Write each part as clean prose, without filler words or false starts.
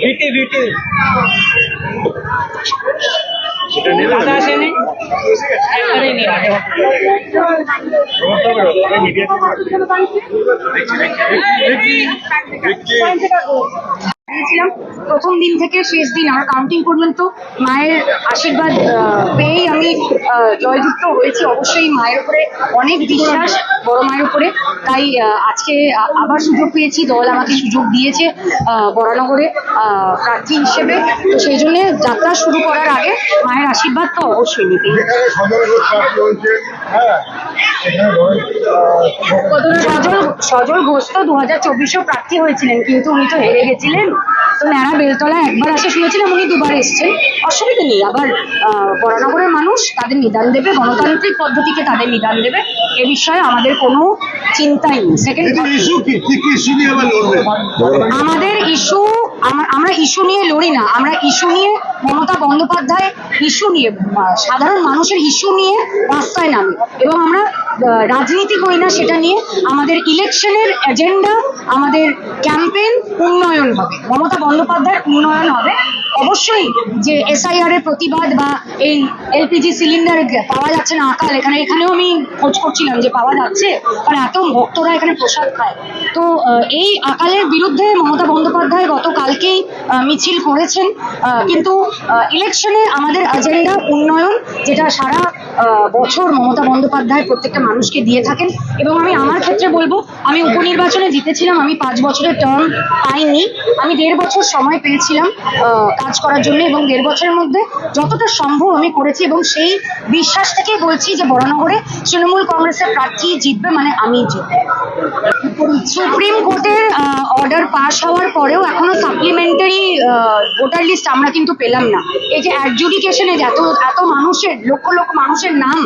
ভিটি ভিটি দাদা আসেনি একবারে নিয়ে দিয়েছিলাম প্রথম দিন থেকে শেষ দিন আমার কাউন্টিং পর্যন্ত মায়ের আশীর্বাদ পেয়েই আমি জয়যুক্ত হয়েছি। অবশ্যই মায়ের উপরে অনেক বিশ্বাস, বড় মায়ের উপরে। তাই আজকে আবার সুযোগ পেয়েছি, দল আমাকে সুযোগ দিয়েছে বরানগরে প্রার্থী হিসেবে। তো সেই জন্য যাত্রা শুরু করার আগে মায়ের আশীর্বাদ তো অবশ্যই নিতেই। সজল ঘোষ তো 2024-এও প্রার্থী হয়েছিলেন, কিন্তু উনি তো হেরে গেছিলেন। তো ন্যাড়া বেলতলা একবার আসে শুনেছিলাম, উনি দুবার এসেছেন, অসুবিধা নেই। আবার বরানগরের মানুষ তাদের নিদান দেবে, গণতান্ত্রিক পদ্ধতিতে তাদের নিদান দেবে, এ বিষয়ে আমাদের কোনো চিন্তাই নেই। সেকেন্ড, আমাদের ইস্যু, আমরা ইস্যু নিয়ে লড়ি না, আমরা ইস্যু নিয়ে মমতা বন্দ্যোপাধ্যায় ইস্যু নিয়ে, সাধারণ মানুষের ইস্যু নিয়ে রাস্তায় নামি, এবং আমরা রাজনীতি করি না সেটা নিয়ে। আমাদের ইলেকশনের এজেন্ডা, আমাদের ক্যাম্পেইন উন্নয়ন হবে, মমতা বন্দ্যোপাধ্যায়ের উন্নয়ন হবে। অবশ্যই যে SIR এর প্রতিবাদ বা এই LPG সিলিন্ডার পাওয়া যাচ্ছে না আকাল, এখানেও আমি খোঁজ করছিলাম যে পাওয়া যাচ্ছে, কারণ এত ভক্তরা এখানে প্রসাদ খায়। তো এই আকালের বিরুদ্ধে মমতা বন্দ্যোপাধ্যায় গতকালকেই মিছিল করেছেন, কিন্তু ইলেকশনে আমাদের এজেন্ডা উন্নয়ন, যেটা সারা বছর মমতা বন্দ্যোপাধ্যায় প্রত্যেকটা মানুষকে দিয়ে থাকেন। এবং আমি আমার ক্ষেত্রে বলবো, আমি উপনির্বাচনে জিতেছিলাম, আমি 5 বছরের টার্ম পাইনি, আমি 1.5 বছর সময় পেয়েছিলাম কাজ করার জন্য, এবং 1.5 বছরের মধ্যে যতটা সম্ভব আমি করেছি। এবং সেই বিশ্বাস থেকেই বলছি যে বরানগরে তৃণমূল কংগ্রেসের প্রার্থী জিতবে, মানে আমি জিতবো। সুপ্রিম কোর্টের অর্ডার পাস হওয়ার পরেও এখনো সাপ্লিমেন্টারি ভোটার লিস্ট আমরা কিন্তু পেলাম না। এই যে অ্যাডজুডিকেশনে এত মানুষের, লক্ষ লক্ষ মানুষের নাম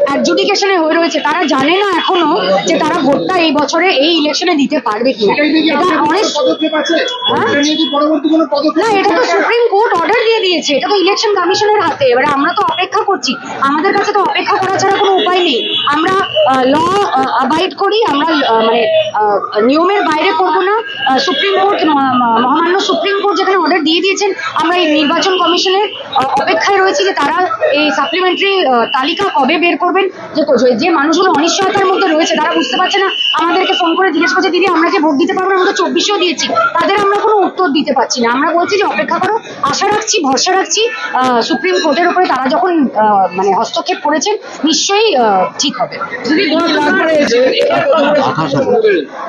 অ্যাডজুডিকেশনে হয়ে রয়েছে, তারা জানে না এখনো যে তারা ভোটটা এই বছরে এই ইলেকশনে দিতে পারবে কিনা। এটা অনেক না, এটা তো সুপ্রিম কোর্ট অর্ডার দিয়ে দিয়েছে, এটা তো ইলেকশন কমিশনের হাতে। এবারে আমরা তো অপেক্ষা করছি, আমাদের কাছে তো অপেক্ষা করা ছাড়া কোনো উপায় নেই। আমরা ল অ্যাবাইড করি, আমরা মানে নিয়মের বাইরে করবো না। সুপ্রিম কোর্ট, মহামান্য সুপ্রিম কোর্ট যেখানে অর্ডার দিয়ে দিয়েছেন, আমরা এই নির্বাচন কমিশনের অপেক্ষায় রয়েছি যে তারা এই সাপ্লিমেন্টারি তালিকা কবে বের করবেন। যে মানুষগুলো অনিশ্চয়তার মধ্যে রয়েছে, তারা বুঝতে পারছে না, আমাদেরকে ফোন করে জিজ্ঞেস করছে, দিদি আমরা যে ভোট দিতে পারবো না, আমরা তো 24-এও দিয়েছি, তাদের আমরা কোনো উত্তর দিতে পারছি না। আমরা বলছি যে অপেক্ষা করো, আশা রাখছি, ভরসা রাখছি সুপ্রিম কোর্টের উপরে, তারা যখন মানে হস্তক্ষেপ করেছেন, নিশ্চয়ই ঠিক হবে।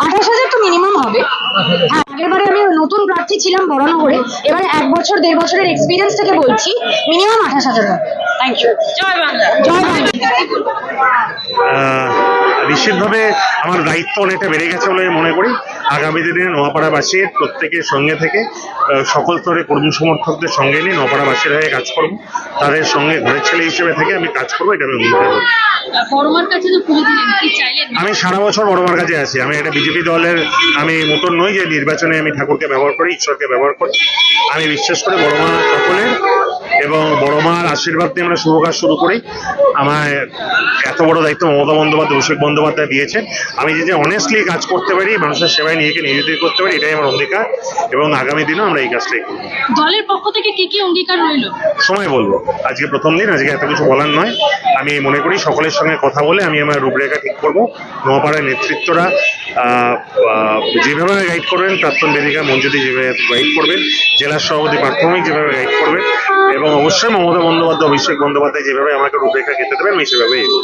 28,000 তো মিনিমাম হবে। হ্যাঁ, আগেরবারে আমি নতুন প্রার্থী ছিলাম বরানগরে, এবারে 1 বছর 1.5 বছরের এক্সপিরিয়েন্স থেকে বলছি মিনিমাম 28,000 হবে। Thank you. জয় বাংলা। জয় বাংলা। নিশ্চিতভাবে আমার দায়িত্ব অনেকটা বেড়ে গেছে বলে মনে করি। আগামী দিনে নোয়াপাড়াবাসীর প্রত্যেকের সঙ্গে থেকে সকল স্তরে কর্মী সমর্থকদের সঙ্গে নিয়ে নোয়াপাড়াবাসীর হয়ে কাজ করব, তাদের সঙ্গে ঘরের ছেলে হিসেবে থেকে আমি কাজ করবো, এটা আমি অঙ্গীকার করব। আমি সারা বছর বড়মার কাছে আছি। আমি একটা বিজেপি দলের, আমি মতন নই যে নির্বাচনে আমি ঠাকুরকে ব্যবহার করি, ঈশ্বরকে ব্যবহার করি। আমি বিশ্বাস করি বড়মা সকলের, এবং বড়মার আশীর্বাদ নিয়ে আমরা শুভ কাজ শুরু করি। আমায় এত বড় দায়িত্ব মমতা বন্দ্যোপাধ্যায়, অভিষেক বন্দ্যোপাধ্যায় দিয়েছেন। আমি যে অনেস্টলি কাজ করতে পারি, মানুষের সেবায় নিজেকে নিয়োজিত করতে পারি, এটাই আমার অঙ্গীকার, এবং আগামী দিনেও আমরা এই কাজটাই করব। দলের পক্ষ থেকে কি অঙ্গীকার রইল সময় বলবো। আজকে প্রথম দিন, আজকে এত কিছু বলার নয়। আমি মনে করি সকলের সঙ্গে কথা বলে আমি আমার রূপরেখা ঠিক করবো। নোয়াপাড়ার নেতৃত্বরা যেভাবে গাইড করবেন, প্রাক্তন বেদিকা মঞ্জুদি যেভাবে গাইড করবেন, জেলার সভাপতি প্রাথমিক যেভাবে গাইড করবেন, এবং অবশ্যই মমতা বন্দ্যোপাধ্যায়, অভিষেক বন্দ্যোপাধ্যায় যেভাবে আমাকে রূপরেখা খেতে দেবেন, আমি সেভাবেই এগোবো।